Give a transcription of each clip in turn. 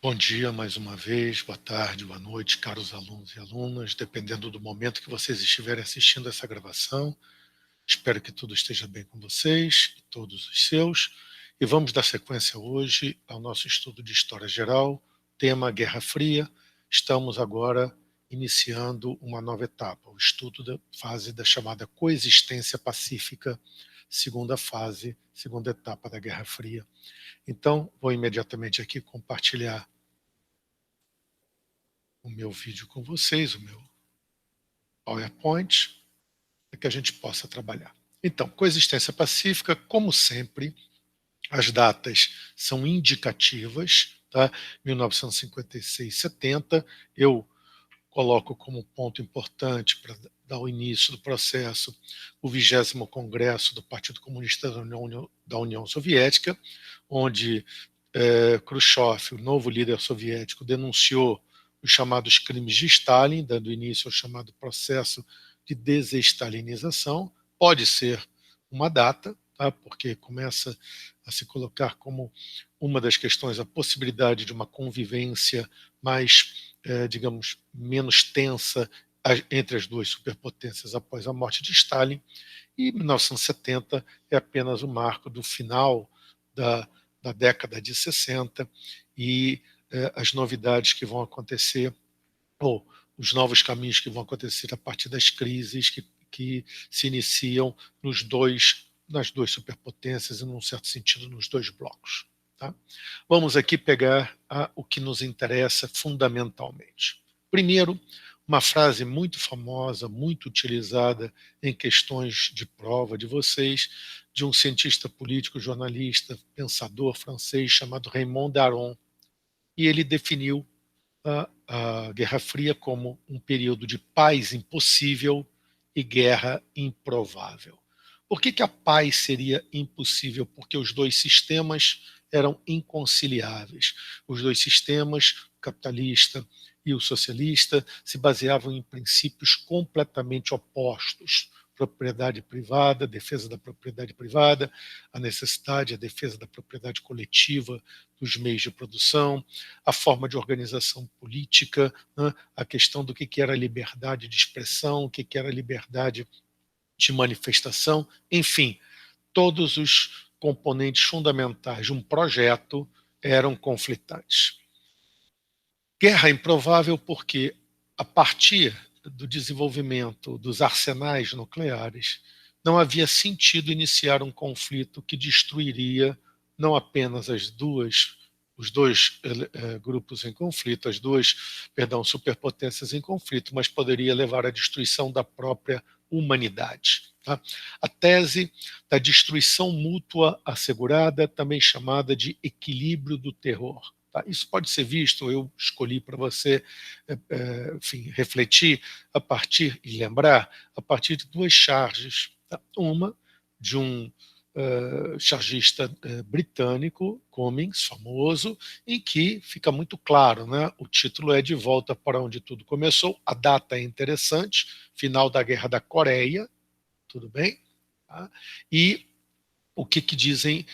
Bom dia mais uma vez, boa tarde, boa noite, caros alunos e alunas, dependendo do momento que vocês estiverem assistindo essa gravação. Espero que tudo esteja bem com vocês e todos os seus. E vamos dar sequência hoje ao nosso estudo de História Geral, tema Guerra Fria. Estamos agora iniciando uma nova etapa, o estudo da fase da chamada coexistência pacífica, segunda fase, segunda etapa da Guerra Fria. Então, vou imediatamente aqui compartilhar o meu vídeo com vocês, o meu PowerPoint, para que a gente possa trabalhar. Então, coexistência pacífica, como sempre, as datas são indicativas, tá? 1956-70, eu coloco como ponto importante para dar o início do processo o 20º Congresso do Partido Comunista da União Soviética, onde Khrushchev, o novo líder soviético, denunciou os chamados crimes de Stalin, dando início ao chamado processo de desestalinização. Pode ser uma data, tá? Porque começa a se colocar como uma das questões a possibilidade de uma convivência mais, digamos, menos tensa entre as duas superpotências após a morte de Stalin. E 1970 é apenas o marco do final da década de 60 e as novidades que vão acontecer, ou os novos caminhos que vão acontecer a partir das crises que se iniciam nas duas superpotências e, num certo sentido, nos dois blocos. Tá? Vamos aqui pegar o que nos interessa fundamentalmente. Primeiro, uma frase muito famosa, muito utilizada em questões de prova de vocês, de um cientista político, jornalista, pensador francês chamado Raymond Aron, e ele definiu a Guerra Fria como um período de paz impossível e guerra improvável. Por que a paz seria impossível? Porque os dois sistemas eram inconciliáveis. Os dois sistemas, o capitalista e o socialista, se baseavam em princípios completamente opostos. Propriedade privada, defesa da propriedade privada, a necessidade, a defesa da propriedade coletiva dos meios de produção, a forma de organização política, né, a questão do que era liberdade de expressão, o que era liberdade de manifestação, enfim, todos os componentes fundamentais de um projeto eram conflitantes. Guerra improvável porque, a partir do desenvolvimento dos arsenais nucleares, não havia sentido iniciar um conflito que destruiria não apenas os dois grupos em conflito, superpotências em conflito, mas poderia levar à destruição da própria humanidade. Tá? A tese da destruição mútua assegurada, também chamada de equilíbrio do terror. Tá? Isso pode ser visto, eu escolhi para você enfim, refletir a partir e lembrar a partir de duas charges. Tá? Uma de um chargista britânico, Cummings, famoso, em que fica muito claro, né? O título é De Volta para Onde Tudo Começou, a data é interessante, final da Guerra da Coreia, tudo bem? Tá? E o que dizem,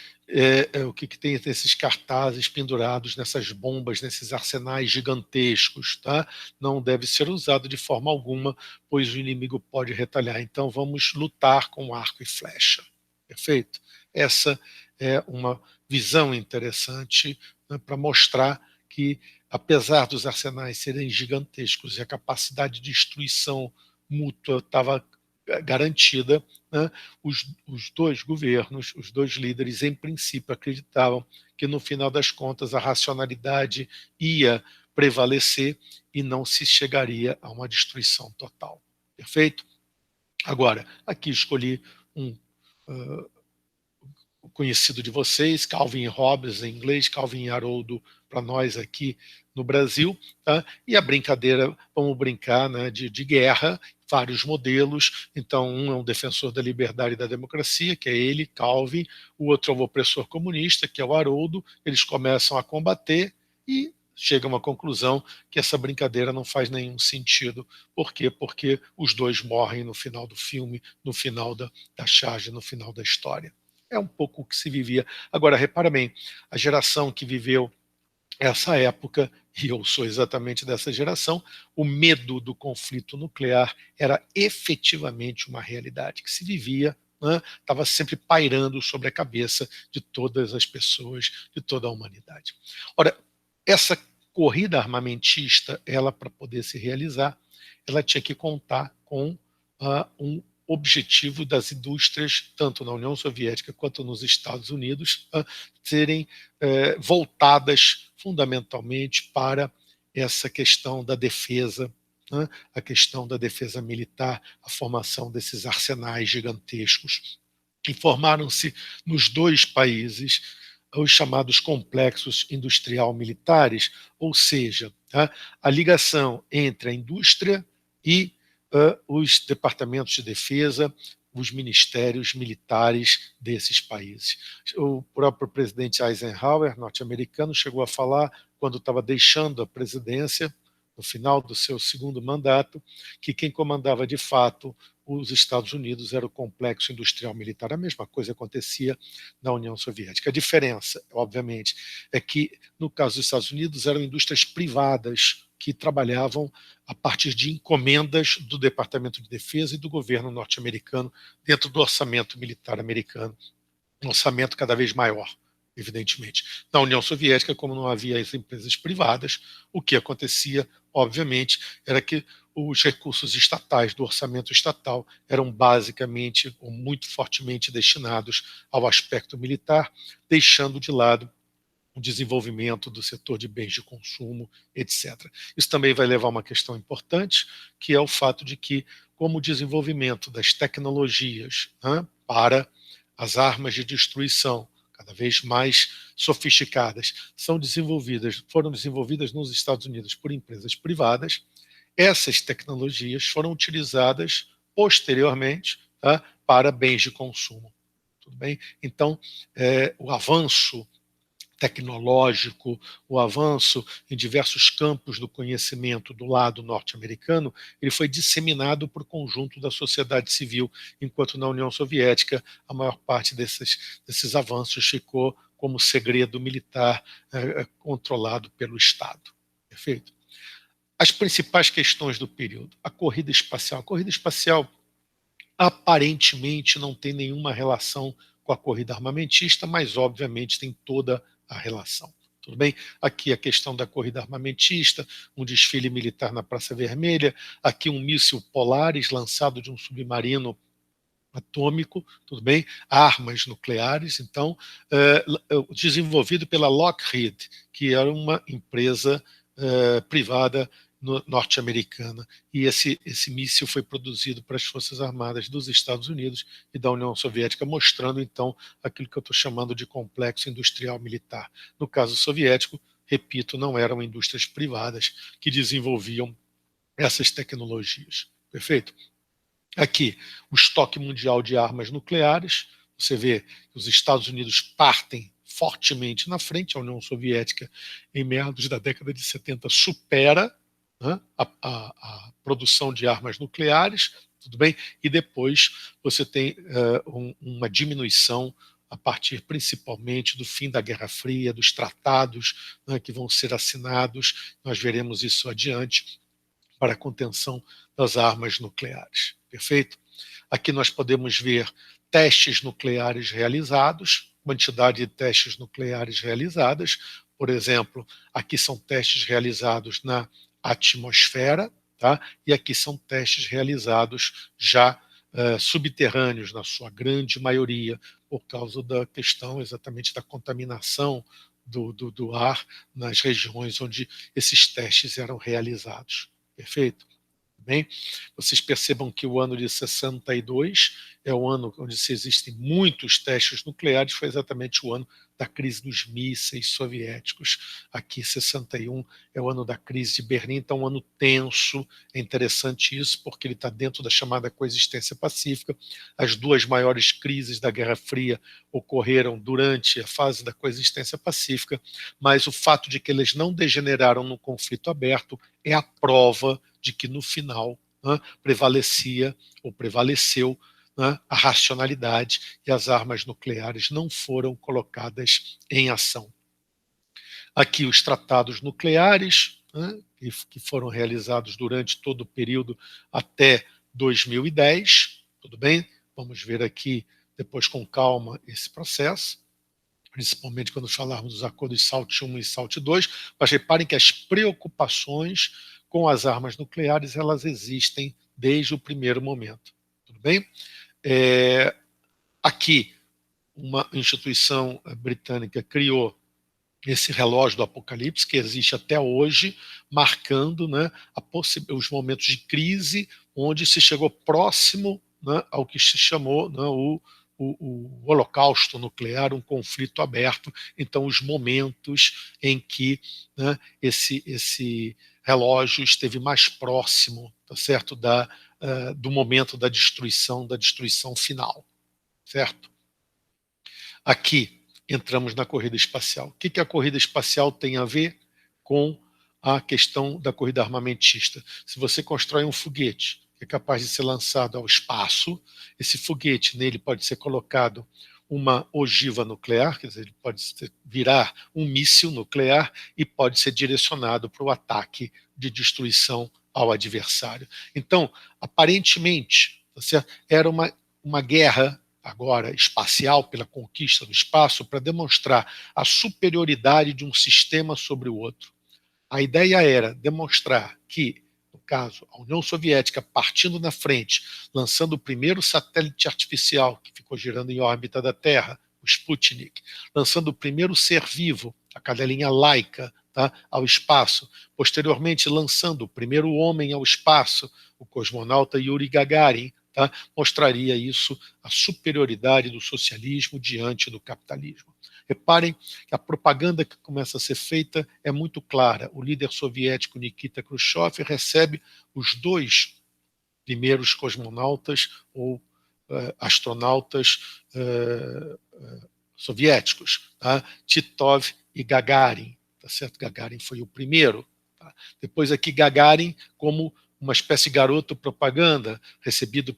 o que tem esses cartazes pendurados nessas bombas, nesses arsenais gigantescos, tá? Não deve ser usado de forma alguma, pois o inimigo pode retalhar. Então vamos lutar com arco e flecha. Perfeito? Essa é uma visão interessante, né, para mostrar que, apesar dos arsenais serem gigantescos e a capacidade de destruição mútua estava garantida, né, os dois governos, os dois líderes, em princípio, acreditavam que, no final das contas, a racionalidade ia prevalecer e não se chegaria a uma destruição total. Perfeito? Agora, aqui escolhi um conhecido de vocês, Calvin Hobbes em inglês, Calvin Haroldo para nós aqui no Brasil, tá? E a brincadeira, vamos brincar, né, de guerra, vários modelos. Então, um é um defensor da liberdade e da democracia, que é ele, Calvin, o outro é o opressor comunista, que é o Haroldo. Eles começam a combater e chegam a uma conclusão que essa brincadeira não faz nenhum sentido. Por quê? Porque os dois morrem no final do filme, no final da charge, no final da história. É um pouco o que se vivia. Agora, repara bem, a geração que viveu essa época, e eu sou exatamente dessa geração, o medo do conflito nuclear era efetivamente uma realidade que se vivia, estava sempre pairando sobre a cabeça de todas as pessoas, de toda a humanidade. Ora, essa corrida armamentista, ela para poder se realizar, ela tinha que contar com um objetivo das indústrias, tanto na União Soviética quanto nos Estados Unidos, serem voltadas fundamentalmente para essa questão da defesa, a questão da defesa militar, a formação desses arsenais gigantescos. E formaram-se nos dois países os chamados complexos industrial-militares, ou seja, a ligação entre a indústria e os departamentos de defesa, os ministérios militares desses países. O próprio presidente Eisenhower, norte-americano, chegou a falar, quando estava deixando a presidência, no final do seu segundo mandato, que quem comandava de fato os Estados Unidos era o complexo industrial militar. A mesma coisa acontecia na União Soviética. A diferença, obviamente, é que, no caso dos Estados Unidos, eram indústrias privadas que trabalhavam a partir de encomendas do Departamento de Defesa e do governo norte-americano dentro do orçamento militar americano, um orçamento cada vez maior, evidentemente. Na União Soviética, como não havia as empresas privadas, o que acontecia, obviamente, era que os recursos estatais do orçamento estatal eram basicamente ou muito fortemente destinados ao aspecto militar, deixando de lado o desenvolvimento do setor de bens de consumo, etc. Isso também vai levar a uma questão importante, que é o fato de que, como o desenvolvimento das tecnologias para as armas de destruição, cada vez mais sofisticadas, foram desenvolvidas nos Estados Unidos por empresas privadas, essas tecnologias foram utilizadas posteriormente para bens de consumo. Tudo bem? Então, o avanço tecnológico, o avanço em diversos campos do conhecimento do lado norte-americano, ele foi disseminado para o conjunto da sociedade civil, enquanto na União Soviética a maior parte desses avanços ficou como segredo militar controlado pelo Estado. Perfeito? As principais questões do período. A corrida espacial. A corrida espacial aparentemente não tem nenhuma relação com a corrida armamentista, mas obviamente tem toda a relação. Tudo bem? Aqui a questão da corrida armamentista, um desfile militar na Praça Vermelha, aqui um míssil Polaris lançado de um submarino atômico, tudo bem? Armas nucleares, então, desenvolvido pela Lockheed, que era uma empresa privada norte-americana. E esse míssil foi produzido para as Forças Armadas dos Estados Unidos e da União Soviética, mostrando, então, aquilo que eu estou chamando de complexo industrial militar. No caso soviético, repito, não eram indústrias privadas que desenvolviam essas tecnologias. Perfeito? Aqui, o estoque mundial de armas nucleares. Você vê que os Estados Unidos partem fortemente na frente, a União Soviética, em meados da década de 70, supera a produção de armas nucleares, tudo bem? E depois você tem uma diminuição a partir principalmente do fim da Guerra Fria, dos tratados que vão ser assinados, nós veremos isso adiante, para a contenção das armas nucleares. Perfeito? Aqui nós podemos ver testes nucleares realizados, quantidade de testes nucleares realizadas. Por exemplo, aqui são testes realizados na atmosfera, tá? E aqui são testes realizados já subterrâneos, na sua grande maioria, por causa da questão exatamente da contaminação do ar nas regiões onde esses testes eram realizados. Perfeito? Bem, vocês percebam que o ano de 62 é o ano onde se existem muitos testes nucleares, foi exatamente o ano da crise dos mísseis soviéticos. Aqui, 61 é o ano da crise de Berlim, então um ano tenso. É interessante isso, porque ele está dentro da chamada coexistência pacífica. As duas maiores crises da Guerra Fria ocorreram durante a fase da coexistência pacífica, mas o fato de que eles não degeneraram no conflito aberto é a prova de que no final prevalecia ou prevaleceu a racionalidade e as armas nucleares não foram colocadas em ação. Aqui os tratados nucleares, né, que foram realizados durante todo o período até 2010, tudo bem? Vamos ver aqui depois com calma esse processo, principalmente quando falarmos dos acordos SALT I e SALT II, mas reparem que as preocupações com as armas nucleares, elas existem desde o primeiro momento, tudo bem? Aqui, uma instituição britânica criou esse relógio do apocalipse, que existe até hoje, marcando, né, os momentos de crise, onde se chegou próximo, né, ao que se chamou, né, o holocausto nuclear, um conflito aberto. Então, os momentos em que, né, esse relógio esteve mais próximo, tá certo, do momento da destruição final, certo? Aqui entramos na corrida espacial. O que a corrida espacial tem a ver com a questão da corrida armamentista? Se você constrói um foguete que é capaz de ser lançado ao espaço, esse foguete, nele pode ser colocado uma ogiva nuclear, quer dizer, ele pode virar um míssil nuclear e pode ser direcionado para o ataque de destruição ao adversário. Então, aparentemente, era uma guerra agora espacial, pela conquista do espaço, para demonstrar a superioridade de um sistema sobre o outro. A ideia era demonstrar que, no caso, a União Soviética partindo na frente, lançando o primeiro satélite artificial que ficou girando em órbita da Terra, o Sputnik, lançando o primeiro ser vivo, a cadelinha Laika, tá, ao espaço, posteriormente lançando o primeiro homem ao espaço, o cosmonauta Yuri Gagarin, tá, mostraria isso, a superioridade do socialismo diante do capitalismo. Reparem que a propaganda que começa a ser feita é muito clara. O líder soviético Nikita Khrushchev recebe os dois primeiros cosmonautas ou astronautas soviéticos, tá? Titov e Gagarin. Tá certo? Gagarin foi o primeiro. Tá? Depois aqui Gagarin como uma espécie de garoto propaganda,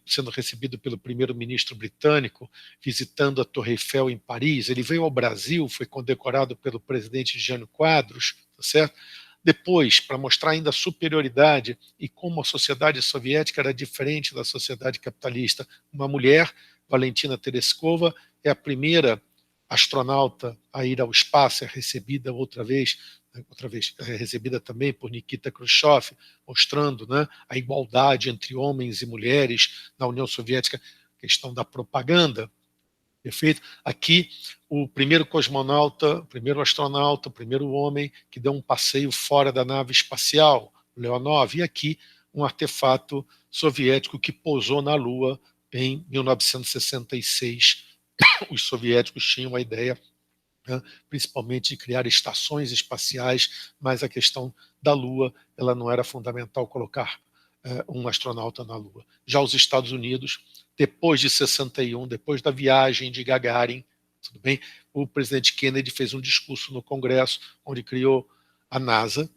sendo recebido pelo primeiro-ministro britânico, visitando a Torre Eiffel em Paris. Ele veio ao Brasil, foi condecorado pelo presidente Jânio Quadros, tá certo? Depois, para mostrar ainda a superioridade e como a sociedade soviética era diferente da sociedade capitalista, uma mulher, Valentina Tereskova, é a primeira astronauta a ir ao espaço, é recebida outra vez recebida também por Nikita Khrushchev, mostrando, né, a igualdade entre homens e mulheres na União Soviética, questão da propaganda. Perfeito? Aqui, o primeiro cosmonauta, o primeiro astronauta, o primeiro homem que deu um passeio fora da nave espacial, o Leonov, e aqui um artefato soviético que pousou na Lua em 1966. Os soviéticos tinham a ideia, né, principalmente de criar estações espaciais, mas a questão da Lua, ela não era fundamental colocar um astronauta na Lua. Já os Estados Unidos, depois de 61, depois da viagem de Gagarin, tudo bem, o presidente Kennedy fez um discurso no Congresso, onde criou a NASA,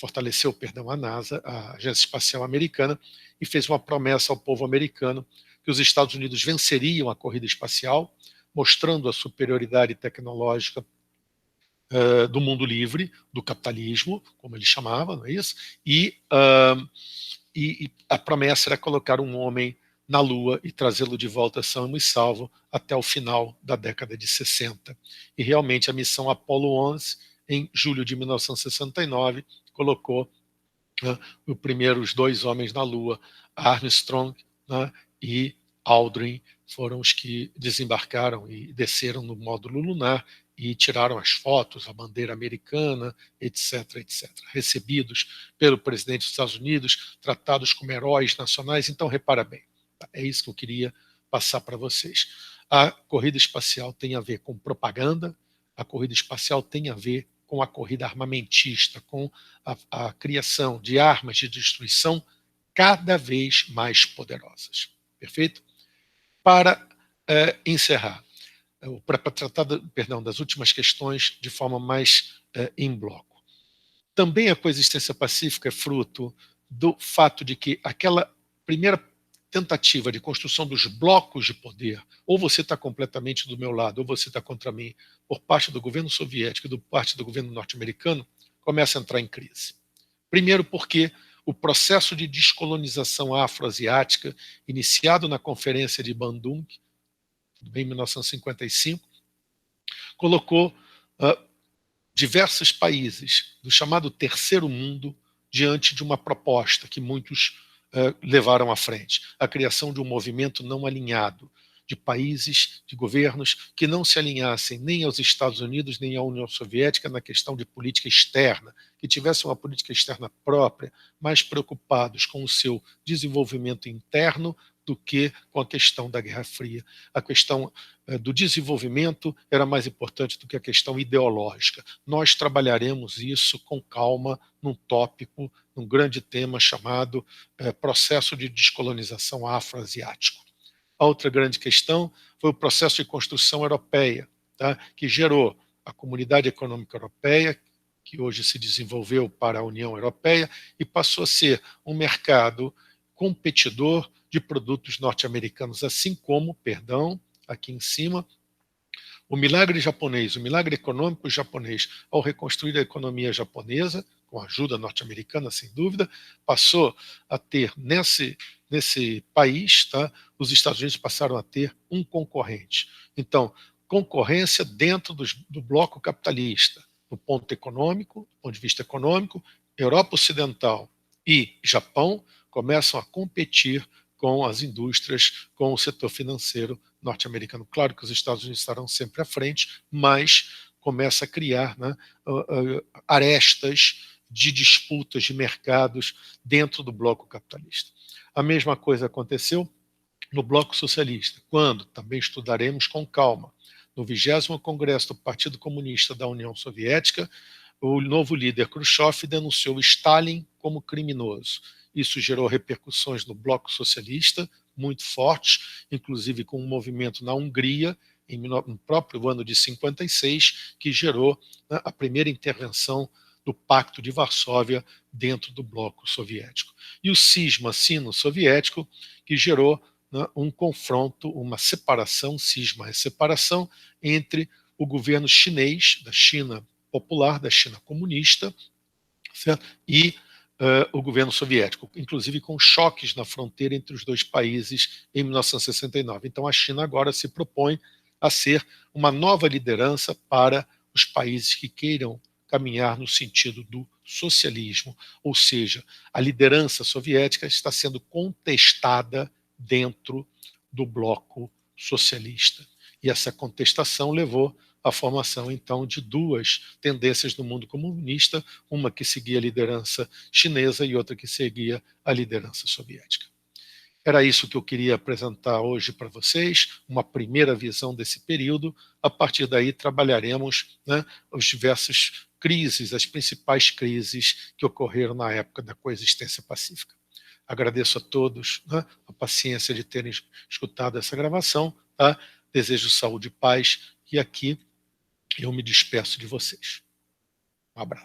fortaleceu, perdão, a NASA, a Agência Espacial Americana, e fez uma promessa ao povo americano que os Estados Unidos venceriam a corrida espacial, mostrando a superioridade tecnológica do mundo livre, do capitalismo, como ele chamava, não é isso? E a promessa era colocar um homem na Lua e trazê-lo de volta são e salvo até o final da década de 60. E realmente a missão Apollo 11, em julho de 1969, colocou os primeiros dois homens na Lua, Armstrong, né, e Aldrin, foram os que desembarcaram e desceram no módulo lunar e tiraram as fotos, a bandeira americana, etc, etc. Recebidos pelo presidente dos Estados Unidos, tratados como heróis nacionais. Então, repara bem, é isso que eu queria passar para vocês. A corrida espacial tem a ver com propaganda, a corrida espacial tem a ver com a corrida armamentista, com a criação de armas de destruição cada vez mais poderosas. Perfeito? Para encerrar, para tratar das últimas questões de forma mais em bloco. Também a coexistência pacífica é fruto do fato de que aquela primeira tentativa de construção dos blocos de poder, ou você está completamente do meu lado, ou você está contra mim, por parte do governo soviético e por parte do governo norte-americano, começa a entrar em crise. Primeiro porque o processo de descolonização afroasiática, iniciado na Conferência de Bandung, em 1955, colocou diversos países do chamado terceiro mundo diante de uma proposta que muitos levaram à frente, a criação de um movimento não alinhado, de países, de governos que não se alinhassem nem aos Estados Unidos nem à União Soviética na questão de política externa, que tivessem uma política externa própria, mais preocupados com o seu desenvolvimento interno do que com a questão da Guerra Fria. A questão do desenvolvimento era mais importante do que a questão ideológica. Nós trabalharemos isso com calma num tópico, num grande tema chamado processo de descolonização afroasiático. A outra grande questão foi o processo de construção europeia, tá? Que gerou a Comunidade Econômica Europeia, que hoje se desenvolveu para a União Europeia e passou a ser um mercado competidor de produtos norte-americanos, assim como, aqui em cima, o milagre japonês, o milagre econômico japonês, ao reconstruir a economia japonesa, com a ajuda norte-americana, sem dúvida, passou a ter nesse país, tá, os Estados Unidos passaram a ter um concorrente. Então, concorrência dentro do bloco capitalista, do ponto econômico, do ponto de vista econômico, Europa Ocidental e Japão começam a competir com as indústrias, com o setor financeiro norte-americano. Claro que os Estados Unidos estarão sempre à frente, mas começa a criar, né, arestas de disputas de mercados dentro do bloco capitalista. A mesma coisa aconteceu no bloco socialista, quando, também estudaremos com calma, no 20º Congresso do Partido Comunista da União Soviética, o novo líder Khrushchev denunciou Stalin como criminoso. Isso gerou repercussões no bloco socialista muito fortes, inclusive com um movimento na Hungria, no próprio ano de 56, que gerou, né, a primeira intervenção do Pacto de Varsóvia dentro do bloco soviético. E o cisma sino-soviético, que gerou, né, um confronto, uma separação, cisma é separação, entre o governo chinês, da China popular, da China comunista, certo? E o governo soviético, inclusive com choques na fronteira entre os dois países em 1969. Então a China agora se propõe a ser uma nova liderança para os países que queiram caminhar no sentido do socialismo, ou seja, a liderança soviética está sendo contestada dentro do bloco socialista. E essa contestação levou à formação, então, de duas tendências no mundo comunista, uma que seguia a liderança chinesa e outra que seguia a liderança soviética. Era isso que eu queria apresentar hoje para vocês, uma primeira visão desse período. A partir daí trabalharemos, né, as diversas crises, as principais crises que ocorreram na época da coexistência pacífica. Agradeço a todos, né, a paciência de terem escutado essa gravação. Tá? Desejo saúde e paz, e aqui eu me despeço de vocês. Um abraço.